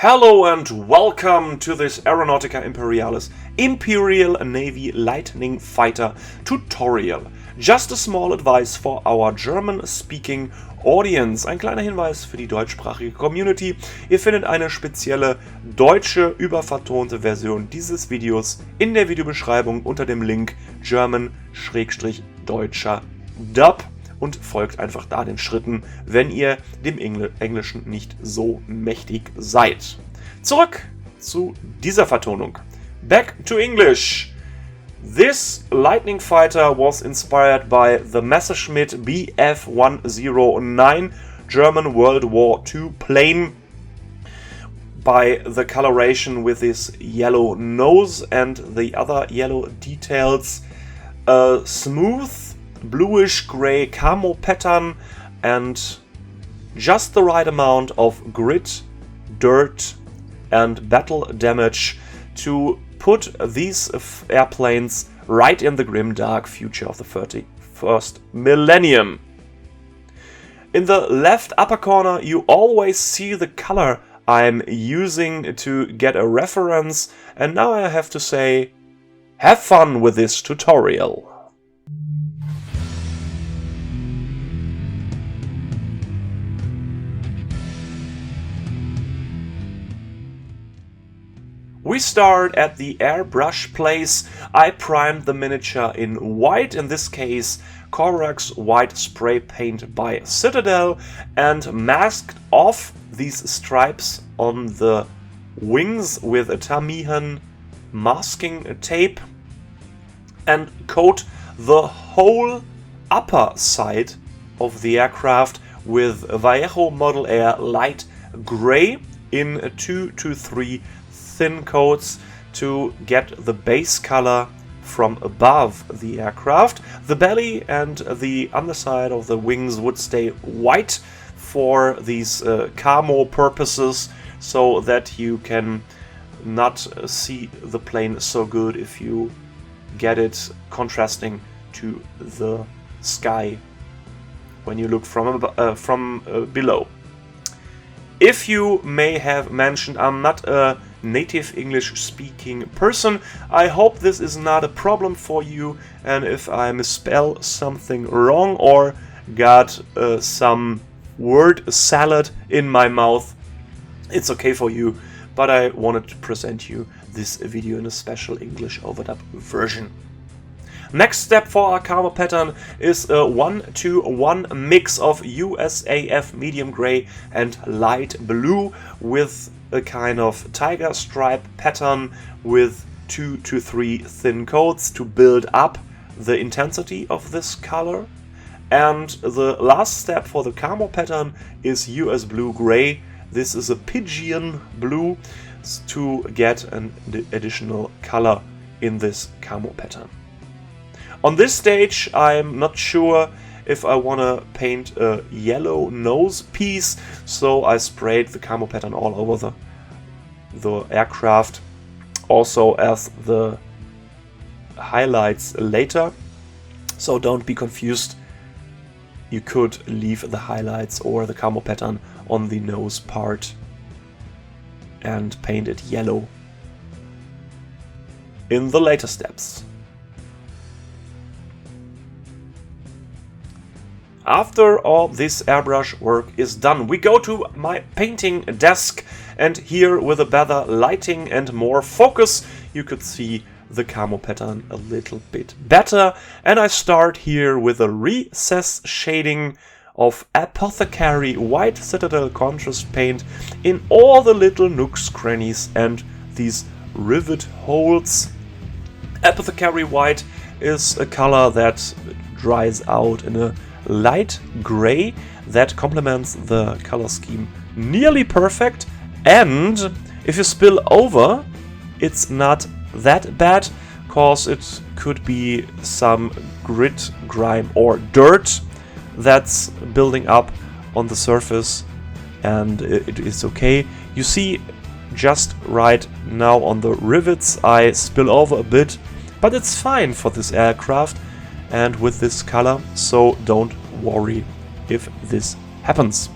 Hello and welcome to this Aeronautica Imperialis Imperial Navy Lightning Fighter tutorial. Just a small advice for our German-speaking audience. Ein kleiner Hinweis für die deutschsprachige Community. Ihr findet eine spezielle deutsche, übervertonte Version dieses Videos in der Videobeschreibung unter dem Link German-deutscher Dub. Und folgt einfach da den Schritten, wenn ihr dem Englischen nicht so mächtig seid. Zurück zu dieser Vertonung. Back to English. This Lightning Fighter was inspired by the Messerschmitt Bf 109 German World War II plane, by the coloration with his yellow nose and the other yellow details, smooth bluish grey Camopattern and just the right amount of grit, dirt and battle damage to put these airplanes right in the grim dark future of the 31st millennium. In the left upper corner you always see the color I'm using to get a reference, and now I have to say, have fun with this tutorial. We start at the airbrush place. I primed the miniature in white, in this case Agrax white spray paint by Citadel, and masked off these stripes on the wings with a Lahmian masking tape and coat the whole upper side of the aircraft with Vallejo Model Air light gray in 2 to 3 thin coats to get the base color from above the aircraft. The belly and the underside of the wings would stay white for these camo purposes, so that you can not see the plane so good if you get it contrasting to the sky when you look from below. If you may have mentioned, I'm not a native English speaking person. I hope this is not a problem for you, and if I misspell something wrong or got some word salad in my mouth, it's okay for you, but I wanted to present you this video in a special English overdub version. Next step for our Camopattern is a 1-to-1 mix of USAF medium gray and light blue with a kind of tiger stripe pattern with 2 to 3 thin coats to build up the intensity of this color. And the last step for the Camopattern is US blue gray. This is a pigeon blue to get an additional color in this Camopattern. On this stage I'm not sure if I want to paint a yellow nose piece, so I sprayed the Camopattern all over the aircraft, also as the highlights later. So don't be confused, you could leave the highlights or the Camopattern on the nose part and paint it yellow in the later steps. After all this airbrush work is done, we go to my painting desk, and here with a better lighting and more focus you could see the Camopattern a little bit better, and I start here with a recess shading of Apothecary White Citadel contrast paint in all the little nooks, crannies and these rivet holes. Apothecary White is a color that dries out in a light gray that complements the color scheme nearly perfect, and if you spill over it's not that bad, cause it could be some grit, grime or dirt that's building up on the surface, and it is okay. You see just right now on the rivets I spill over a bit, but it's fine for this aircraft and with this color, so don't worry if this happens.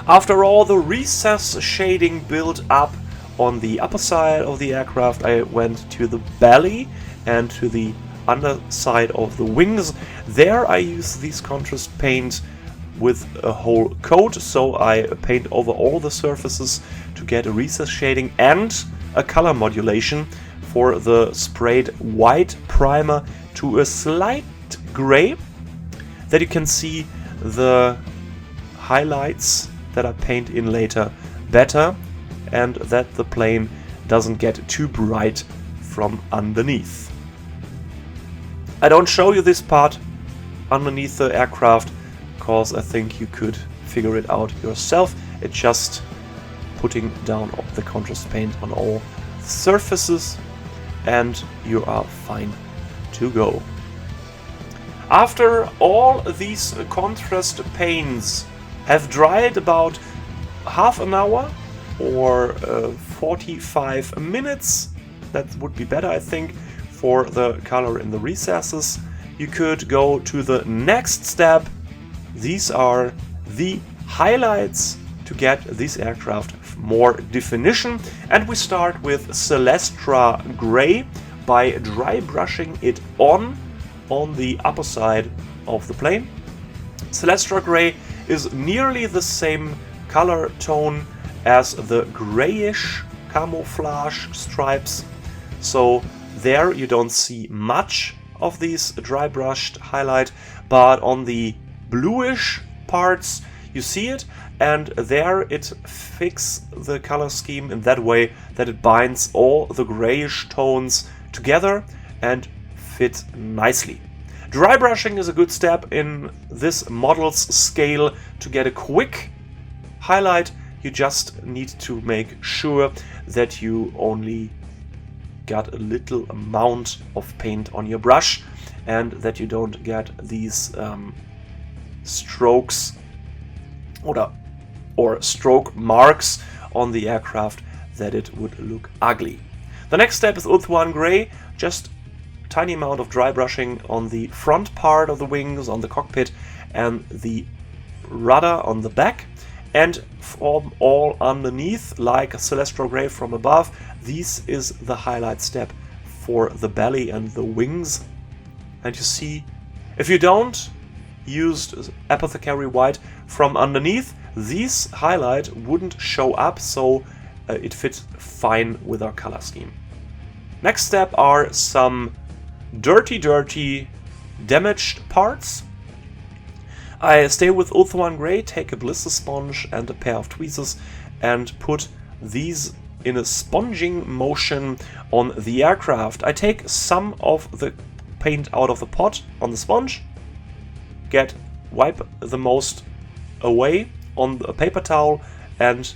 After all the recess shading built up on the upper side of the aircraft, I went to the belly and to the underside of the wings. There I use these contrast paint with a whole coat, so I paint over all the surfaces to get a recess shading and a color modulation for the sprayed white primer to a slight gray, that you can see the highlights that I paint in later better, and that the plane doesn't get too bright from underneath. I don't show you this part underneath the aircraft because I think you could figure it out yourself. It's just putting down the contrast paint on all surfaces and you are fine to go. After all these contrast paints have dried about half an hour or 45 minutes, that would be better I think, for the color in the recesses, you could go to the next step. These are the highlights to get this aircraft more definition, and we start with Celestra Grey by dry brushing it on the upper side of the plane. Celestra Grey is nearly the same color tone as the grayish camouflage stripes, so there you don't see much of these dry brushed highlight, but on the bluish parts you see it, and there it fixes the color scheme in that way that it binds all the grayish tones together and fits nicely. Dry brushing is a good step in this model's scale to get a quick highlight. You just need to make sure that you only got a little amount of paint on your brush and that you don't get these strokes or stroke marks on the aircraft that it would look ugly. The next step is Ulthuan Grey, just tiny amount of dry brushing on the front part of the wings, on the cockpit and the rudder on the back, and from all underneath like Celestra Grey from above. This is the highlight step for the belly and the wings, and you see, if you don't use Apothecary White from underneath, this highlight wouldn't show up, so it fits fine with our color scheme. Next step are some dirty damaged parts. I stay with Ulthuan Grey, take a blister sponge and a pair of tweezers and put these in a sponging motion on the aircraft. I take some of the paint out of the pot on the sponge, wipe the most away on a paper towel and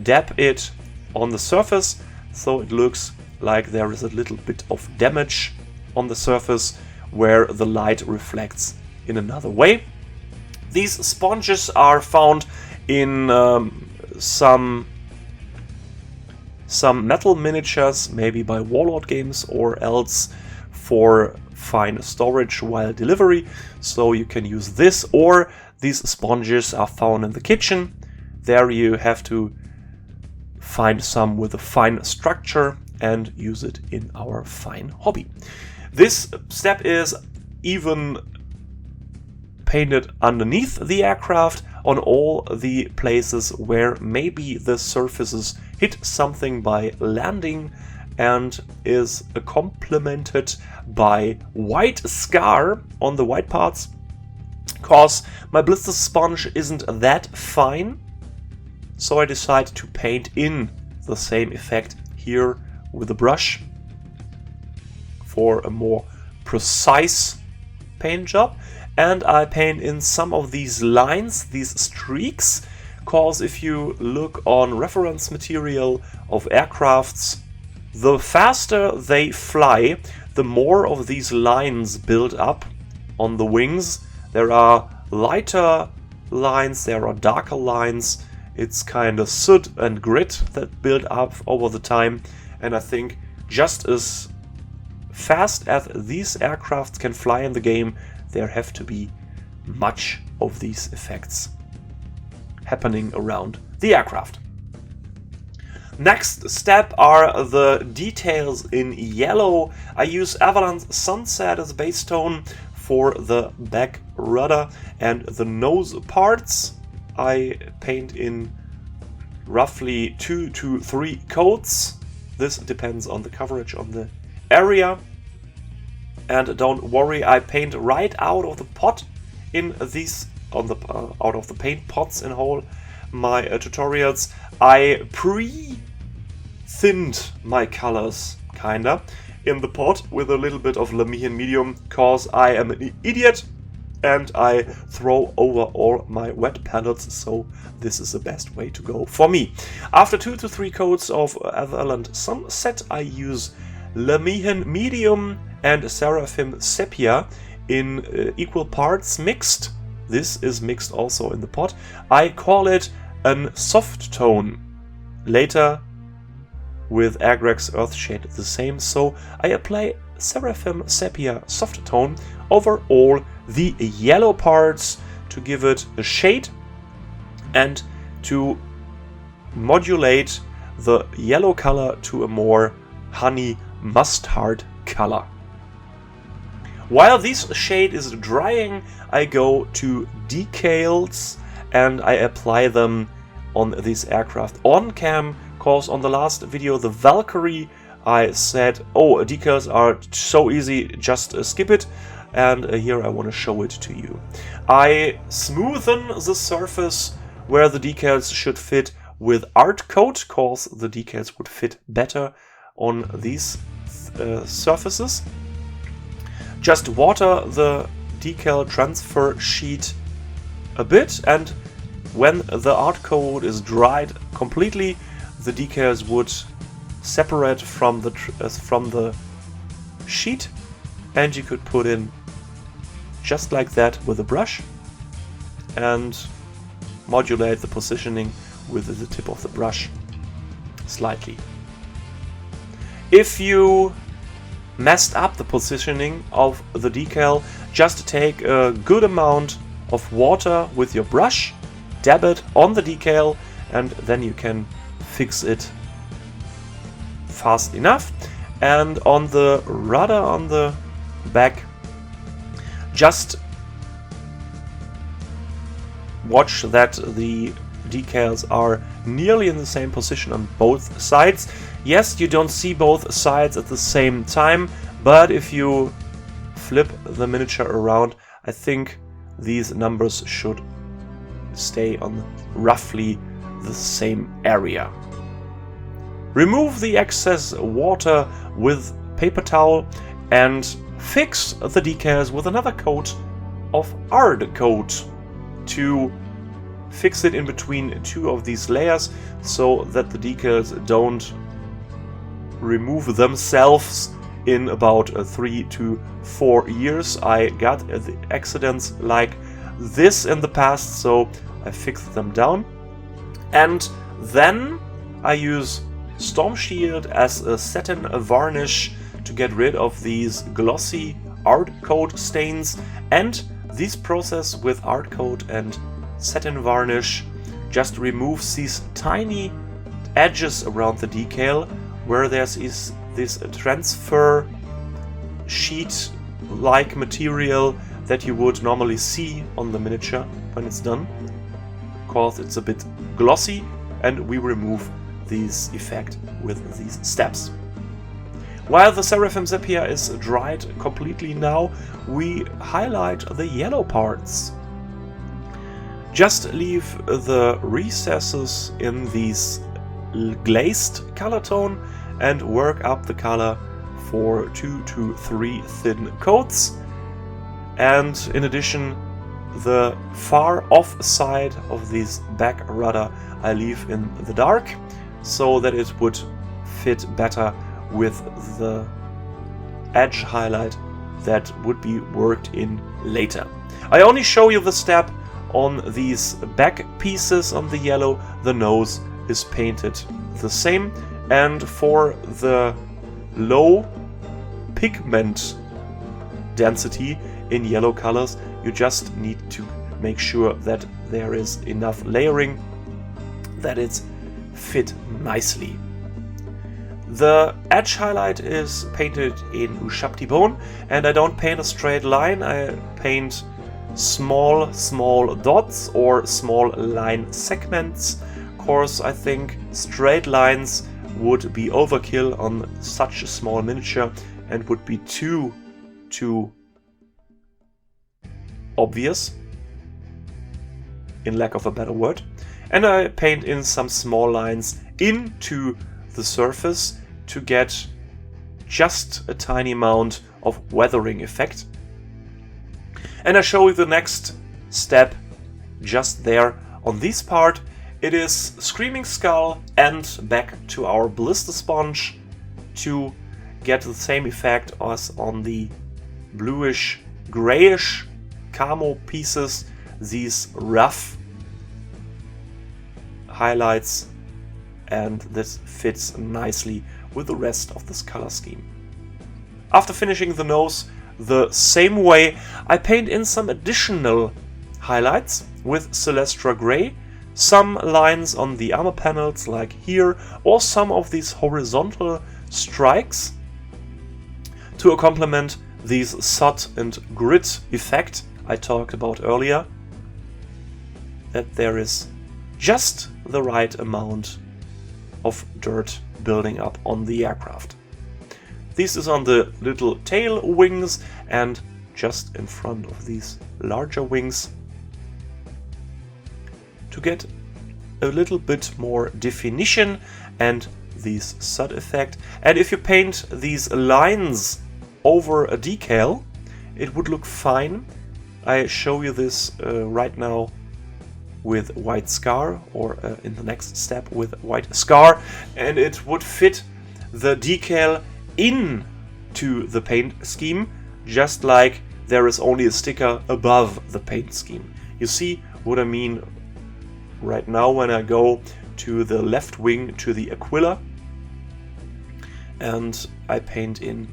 dab it on the surface so it looks like there is a little bit of damage on the surface where the light reflects in another way. These sponges are found in some metal miniatures, maybe by Warlord Games, or else for fine storage while delivery, so you can use this, or these sponges are found in the kitchen. There you have to find some with a fine structure and use it in our fine hobby. This step is even painted underneath the aircraft on all the places where maybe the surfaces hit something by landing, and is complemented by white scar on the white parts, cause my blister sponge isn't that fine, so I decide to paint in the same effect here with a brush for a more precise paint job. And I paint in some of these lines, these streaks, cause if you look on reference material of aircrafts, the faster they fly, the more of these lines build up on the wings. There are lighter lines, there are darker lines. It's kind of soot and grit that build up over the time, and I think just as fast as these aircrafts can fly in the game, there have to be much of these effects. happening around the aircraft. Next step are the details in yellow. I use Averland Sunset as base tone for the back rudder and the nose parts. I paint in roughly 2 to 3 coats. This depends on the coverage on the area. And don't worry, I paint right out of the pot in these out of the paint pots in all my tutorials. I pre-thinned my colors kinda in the pot with a little bit of Lahmian medium, cause I am an idiot and I throw over all my wet palettes, so this is the best way to go for me. After 2 to 3 coats of Averland Sunset, I use Lahmian medium and Seraphim Sepia in equal parts mixed. This is mixed also in the pot. I call it a soft tone. Later with Agrax Earthshade the same, so I apply Seraphim Sepia soft tone over all the yellow parts to give it a shade and to modulate the yellow color to a more honey mustard color. While this shade is drying, I go to decals and I apply them on this aircraft on cam, cause on the last video, the Valkyrie, I said, oh, decals are so easy, just skip it. And here I want to show it to you. I smoothen the surface where the decals should fit with art coat, cause the decals would fit better on these surfaces. Just water the decal transfer sheet a bit, and when the art coat is dried completely, the decals would separate from the sheet, and you could put in just like that with a brush and modulate the positioning with the tip of the brush slightly. If you messed up the positioning of the decal, just take a good amount of water with your brush, dab it on the decal, and then you can fix it fast enough. And on the rudder on the back, just watch that the decals are nearly in the same position on both sides. Yes, you don't see both sides at the same time, but if you flip the miniature around, I think these numbers should stay on roughly the same area. Remove the excess water with paper towel and fix the decals with another coat of art coat to fix it in between 2 of these layers so that the decals don't remove themselves in about 3 to 4 years. I got the accidents like this in the past, so I fixed them down. And then I use Storm Shield as a satin varnish to get rid of these glossy art coat stains, and this process with art coat and satin varnish just removes these tiny edges around the decal where there's this transfer sheet like material that you would normally see on the miniature when it's done, because it's a bit glossy, and we remove this effect with these steps. While the Seraphim Sepia is dried completely now, we highlight the yellow parts. Just leave the recesses in these glazed color tone and work up the color for 2 to 3 thin coats. And in addition, the far off side of this back rudder I leave in the dark so that it would fit better with the edge highlight that would be worked in later. I only show you the step on these back pieces on the yellow. The nose is painted the same, and for the low pigment density in yellow colors, you just need to make sure that there is enough layering, that it's fit nicely. The edge highlight is painted in Ushabti bone, and I don't paint a straight line, I paint small dots or small line segments. Of course, I think straight lines would be overkill on such a small miniature and would be too obvious, in lack of a better word. And I paint in some small lines into the surface to get just a tiny amount of weathering effect. And I show you the next step just there on this part. It is Screaming Skull and back to our blister sponge to get the same effect as on the bluish grayish camo pieces, these rough highlights, and this fits nicely with the rest of this color scheme. After finishing the nose the same way, I paint in some additional highlights with Celestra Gray, some lines on the armor panels like here, or some of these horizontal strikes to complement these soot and grit effect I talked about earlier, that there is just the right amount of dirt building up on the aircraft. This is on the little tail wings and just in front of these larger wings to get a little bit more definition and this soot effect. And if you paint these lines over a decal, it would look fine. I show you this right now with white scar, or in the next step with white scar, and it would fit the decal into the paint scheme, just like there is only a sticker above the paint scheme. You see what I mean right now when I go to the left wing to the Aquila and I paint in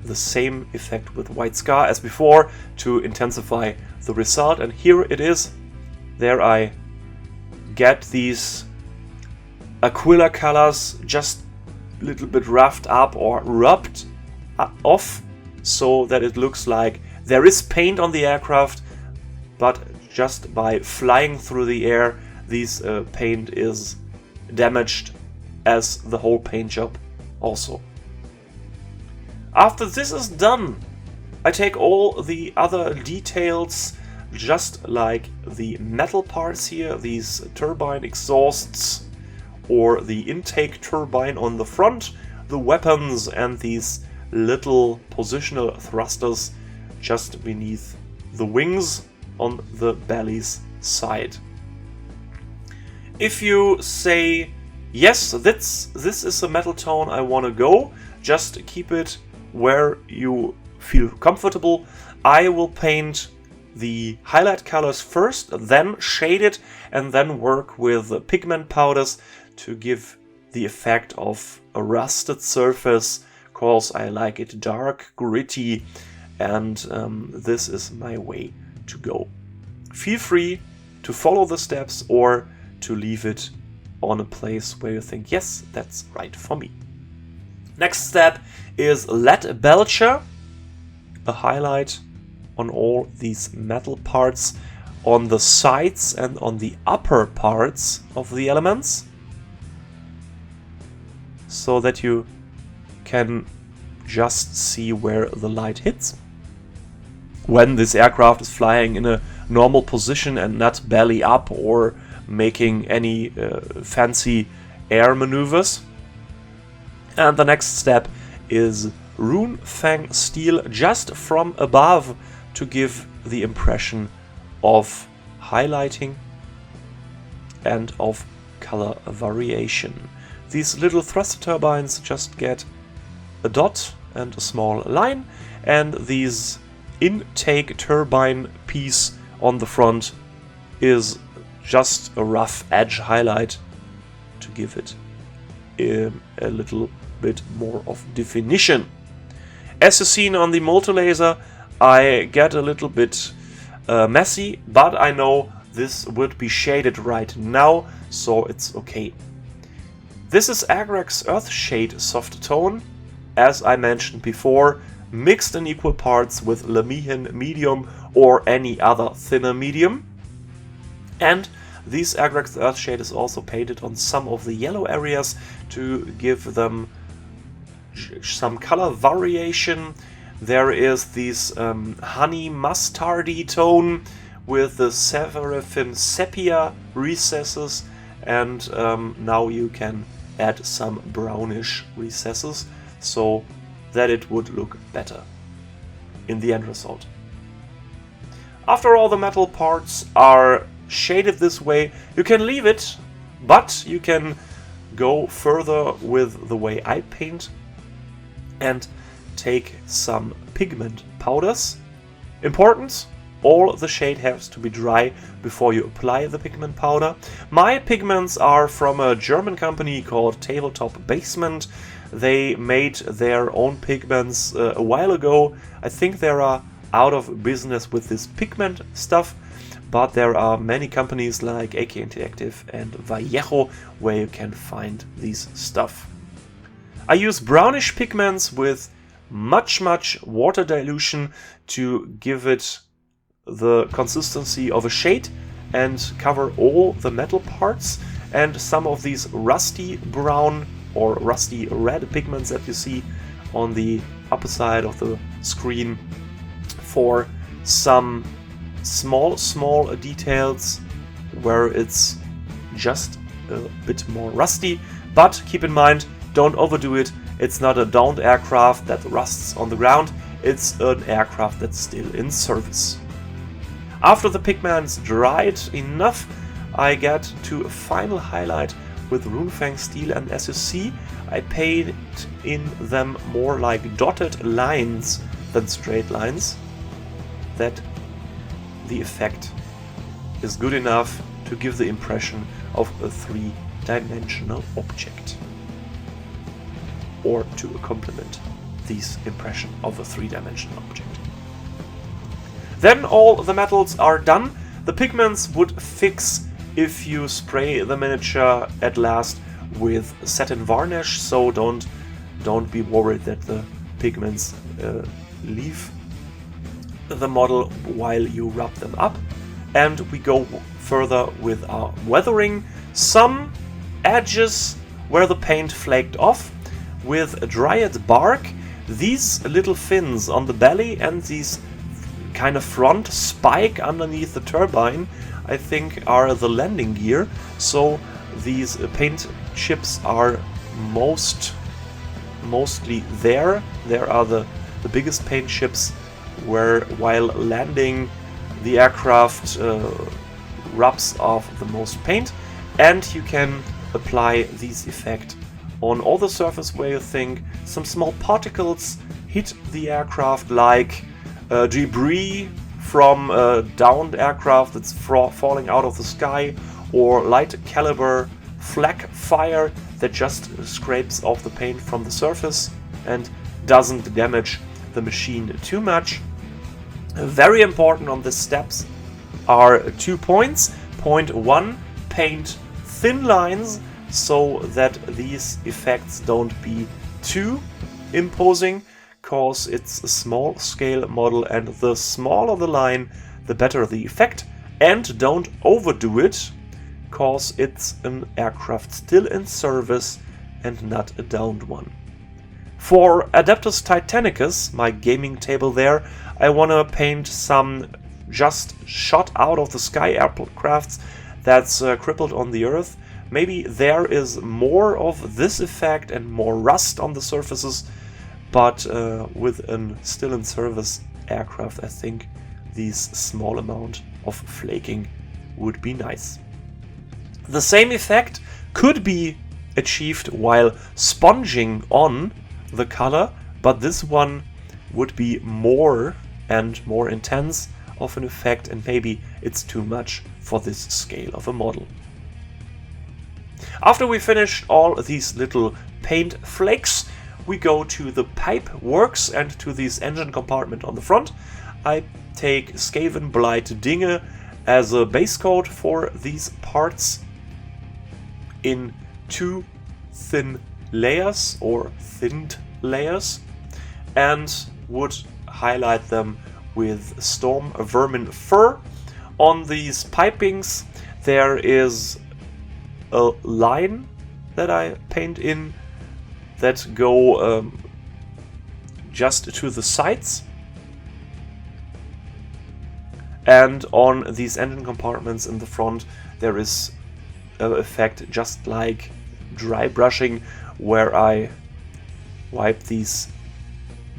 the same effect with white scar as before to intensify the result. And here it is. There I get these Aquila colors just a little bit roughed up or rubbed off so that it looks like there is paint on the aircraft, but just by flying through the air this paint is damaged as the whole paint job also. After this is done, I take all the other details, just like the metal parts here, these turbine exhausts or the intake turbine on the front, the weapons and these little positional thrusters just beneath the wings on the belly's side. If you say, yes, this is a metal tone I want to go, just keep it where you feel comfortable. I will paint the highlight colors first, then shade it, and then work with pigment powders to give the effect of a rusted surface, because I like it dark, gritty, and this is my way to go. Feel free to follow the steps or to leave it on a place where you think, yes, that's right for me. Next step is Leadbelcher, a highlight on all these metal parts on the sides and on the upper parts of the elements, so that you can just see where the light hits when this aircraft is flying in a normal position and not belly up or making any fancy air maneuvers. And the next step is Runefang steel just from above to give the impression of highlighting and of color variation. These little thruster turbines just get a dot and a small line, and these intake turbine piece on the front is just a rough edge highlight to give it a little bit more of definition. As you've seen on the multi-laser, I get a little bit messy, but I know this would be shaded right now, so it's okay. This is Agrax Earthshade Soft Tone, as I mentioned before, mixed in equal parts with Lahmian Medium or any other thinner medium. And this Agrax Earthshade is also painted on some of the yellow areas to give them some color variation. There is this honey mustardy tone with the Seraphim Sepia recesses, and now you can add some brownish recesses so that it would look better in the end result. After all the metal parts are shaded this way, you can leave it, but you can go further with the way I paint and take some pigment powders. Important, all the shade has to be dry before you apply the pigment powder. My pigments are from a German company called Tabletop Basement. They made their own pigments a while ago. I think they are out of business with this pigment stuff, but there are many companies like AK Interactive and Vallejo where you can find these stuff. I use brownish pigments with much water dilution to give it the consistency of a shade and cover all the metal parts, and some of these rusty brown or rusty red pigments that you see on the upper side of the screen for some small details where it's just a bit more rusty. But keep in mind, don't overdo it. It's not a downed aircraft that rusts on the ground, it's an aircraft that's still in service. After the pigment's dried enough, I get to a final highlight with Runefang steel, and as you see, I paint in them more like dotted lines than straight lines. That the effect is good enough to give the impression of a three-dimensional object, or to complement this impression of a three-dimensional object. Then all the metals are done. The pigments would fix if you spray the miniature at last with satin varnish, so don't be worried that the pigments leave the model while you rub them up. And we go further with our weathering. Some edges where the paint flaked off with Dryad bark. These little fins on the belly and these kind of front spike underneath the turbine, I think, are the landing gear. So these paint chips are mostly there. There are the biggest paint chips where while landing the aircraft rubs off the most paint, and you can apply this effect on all the surface where you think some small particles hit the aircraft, like debris from a downed aircraft that's falling out of the sky, or light caliber flak fire that just scrapes off the paint from the surface and doesn't damage the machine too much. Very important on the steps are 2 points. Point 1, paint thin lines so that these effects don't be too imposing, cause it's a small scale model and the smaller the line the better the effect. And don't overdo it, cause it's an aircraft still in service and not a downed one. For Adeptus Titanicus, my gaming table there, I want to paint some just shot out of the sky aircrafts that's crippled on the earth. Maybe there is more of this effect and more rust on the surfaces, but with a still in service aircraft, I think this small amount of flaking would be nice. The same effect could be achieved while sponging on the color, but this one would be more and more intense of an effect, and maybe it's too much for this scale of a model. After we finished all these little paint flakes, we go to the pipe works and to this engine compartment on the front. I take Skavenblight Dinge as a base coat for these parts in 2 thin layers or thinned layers, and would highlight them with Storumvermin fur. On these pipings there is a line that I paint in that go just to the sides, and on these engine compartments in the front there is an effect just like dry brushing, where I wipe these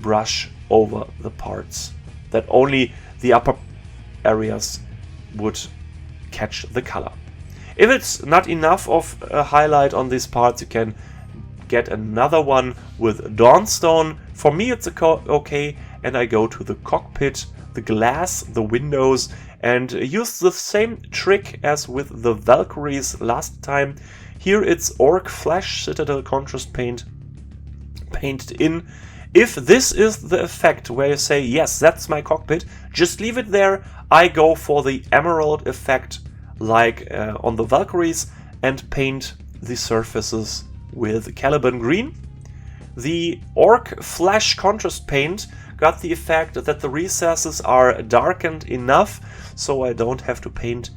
brush over the parts that only the upper areas would catch the color. If it's not enough of a highlight on these parts, you can get another one with Dawnstone. For me it's okay, and I go to the cockpit, the glass, the windows, and use the same trick as with the Valkyries last time. Here it's Orc Flash Citadel contrast paint painted in. If this is the effect where you say, yes, that's my cockpit, just leave it there. I go for the emerald effect like on the Valkyries and paint the surfaces with Caliban green. The Orc Flash contrast paint got the effect that the recesses are darkened enough so I don't have to paint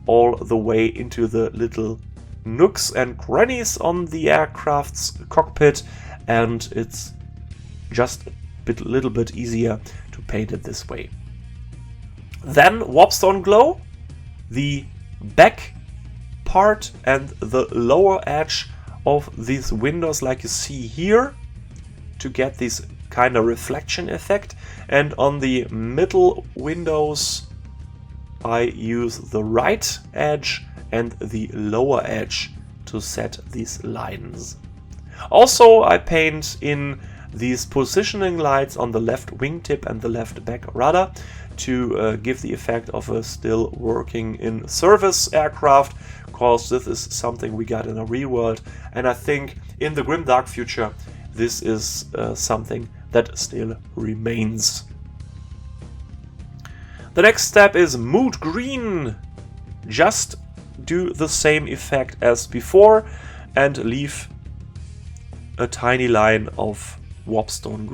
all the way into the little nooks and crannies on the aircraft's cockpit, and it's just a little bit easier to paint it this way. Then Warpstone Glow, the back part and the lower edge of these windows like you see here to get this kind of reflection effect, and on the middle windows I use the right edge and the lower edge to set these lines. Also I paint in these positioning lights on the left wingtip and the left back rudder to give the effect of a still working in service aircraft, because this is something we got in a real world, and I think in the grimdark future this is something that still remains. The next step is Mood Green. Just do the same effect as before and leave a tiny line of Warpstone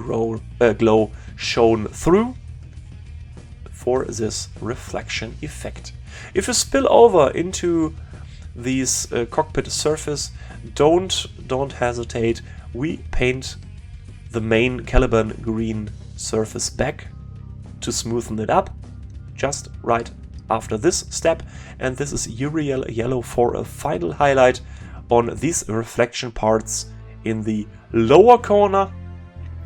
glow shown through for this reflection effect. If you spill over into these cockpit surface, don't hesitate. We paint the main Caliban green surface back to smoothen it up just right after this step, and this is Imperial yellow for a final highlight on these reflection parts in the lower corner.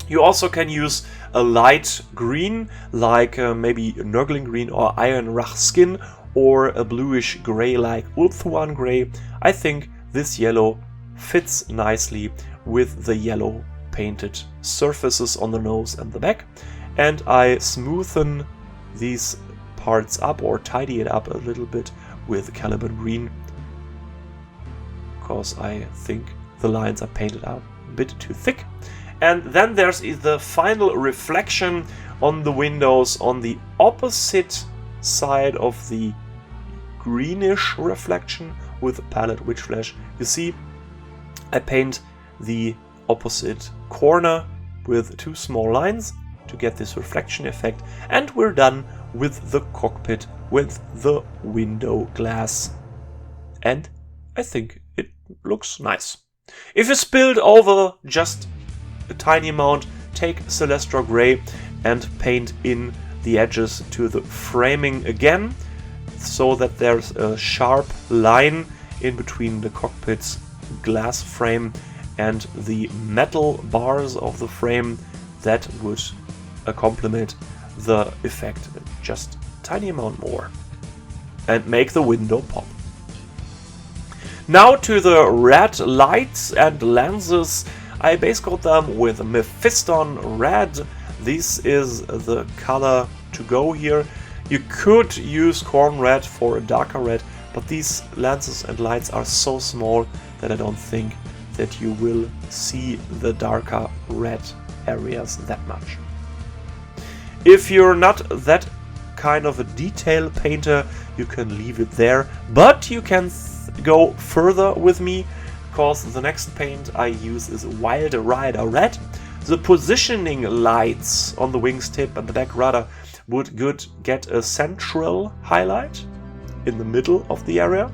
You also can use a light green like maybe Nurgling green or Iron Rach skin, or a bluish gray like Ulthuan gray. I think this yellow fits nicely with the yellow painted surfaces on the nose and the back, and I smoothen these parts up or tidy it up a little bit with Caliban green, because I think the lines are painted out a bit too thick. And then there's the final reflection on the windows on the opposite side of the greenish reflection with Pallid Witch Flesh. You see, I paint the opposite corner with 2 small lines to get this reflection effect, and we're done with the cockpit with the window glass, and I think it looks nice. If you spilled over just a tiny amount, take Celestra Grey and paint in the edges to the framing again, so that there's a sharp line in between the cockpit's glass frame and the metal bars of the frame that would complement the effect just a tiny amount more and make the window pop. Now to the red lights and lenses. I base coat them with Mephiston red. This is the color to go here. You could use corn red for a darker red, but these lenses and lights are so small that I don't think that you will see the darker red areas that much. If you're not that kind of a detail painter, you can leave it there, but you can go further with me, because the next paint I use is Wild Rider Red. The positioning lights on the wings tip and the back rudder would get a central highlight in the middle of the area,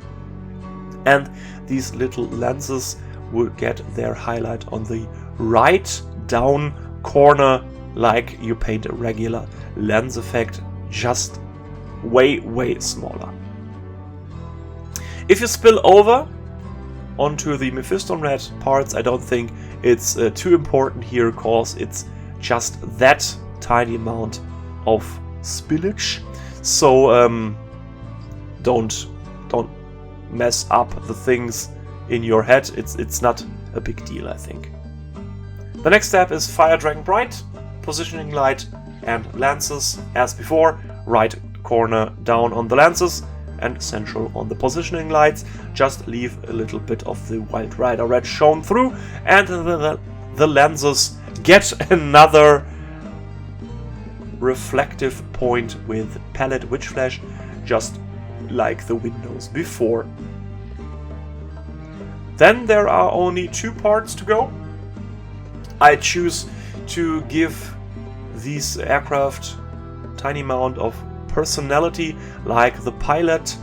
and these little lenses would get their highlight on the right down corner, like you paint a regular lens effect, just way smaller. If you spill over onto the Mephiston red parts, I don't think it's too important here, cause it's just that tiny amount of spillage. So don't mess up the things in your head. It's not a big deal, I think. The next step is Fire Dragon Bright, positioning light and lenses as before, right corner down on the lenses and central on the positioning lights. Just leave a little bit of the Wild Rider Red shown through, and the lenses get another reflective point with Pallid Witch Flash, just like the windows before. Then there are only 2 parts to go. I choose to give these aircraft tiny amount of personality, like the pilot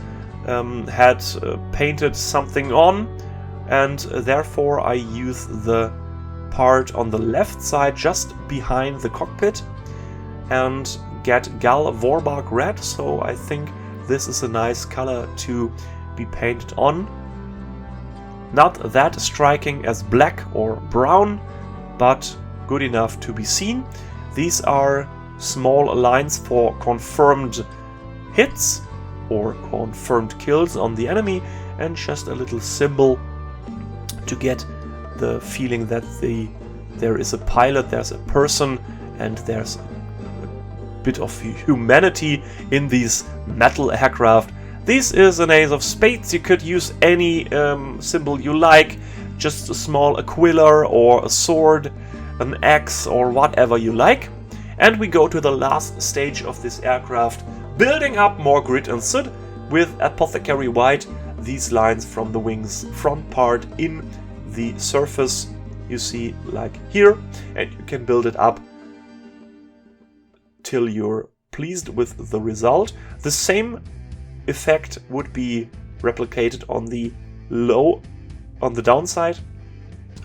had painted something on, and therefore I use the part on the left side just behind the cockpit and get Gal Vorbark Red, so I think this is a nice color to be painted on. Not that striking as black or brown, but good enough to be seen. These are small lines for confirmed hits or confirmed kills on the enemy, and just a little symbol to get the feeling that there is a pilot, there's a person, and there's a bit of humanity in these metal aircraft. This is an Ace of Spades. You could use any symbol you like, just a small aquila or a sword, an axe or whatever you like. And we go to the last stage of this aircraft, building up more grit and soot with Apothecary White. These lines from the wings front part in the surface you see like here, and you can build it up till you're pleased with the result. The same effect would be replicated on the downside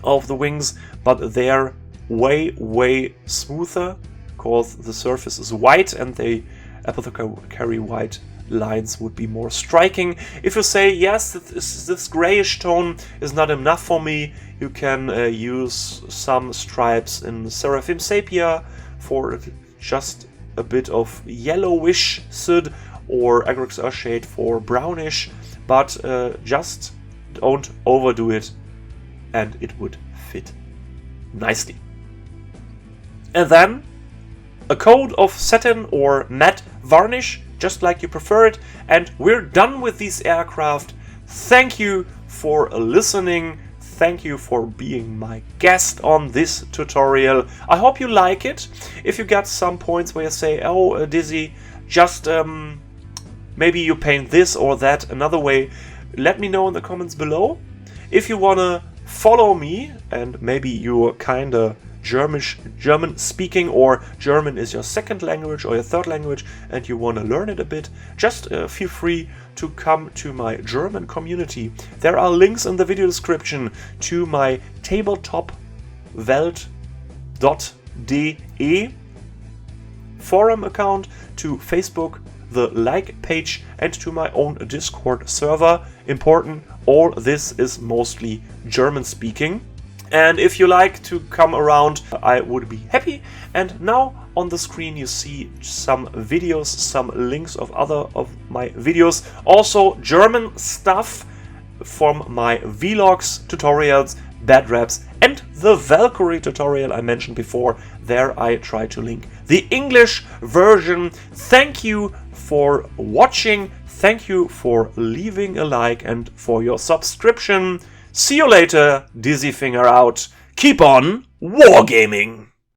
of the wings, but they're way smoother because the surface is white, and the Apothecary White lines would be more striking. If you say, yes, this grayish tone is not enough for me, you can use some stripes in Seraphim Sepia for just a bit of yellowish soot, or Agrax Earthshade for brownish, but just don't overdo it and it would fit nicely. And then a coat of satin or matte varnish, just like you prefer it, and we're done with these aircraft. Thank you for listening. Thank you for being my guest on this tutorial. I hope you like it. If you got some points where you say, oh, Dizzy, just maybe you paint this or that another way, let me know in the comments below. If you wanna follow me, and maybe you're kinda German speaking, or German is your second language or your third language and you want to learn it a bit, just feel free to come to my German community. There are links in the video description to my tabletopwelt.de forum account, to Facebook, the like page, and to my own Discord server. Important, all this is mostly German speaking. And if you like to come around, I would be happy. And now on the screen you see some videos, some links of other of my videos. Also German stuff from my vlogs, tutorials, bad raps, and the Valkyrie tutorial I mentioned before. There I try to link the English version. Thank you for watching. Thank you for leaving a like and for your subscription. See you later, Dizzy Finger out. Keep on wargaming!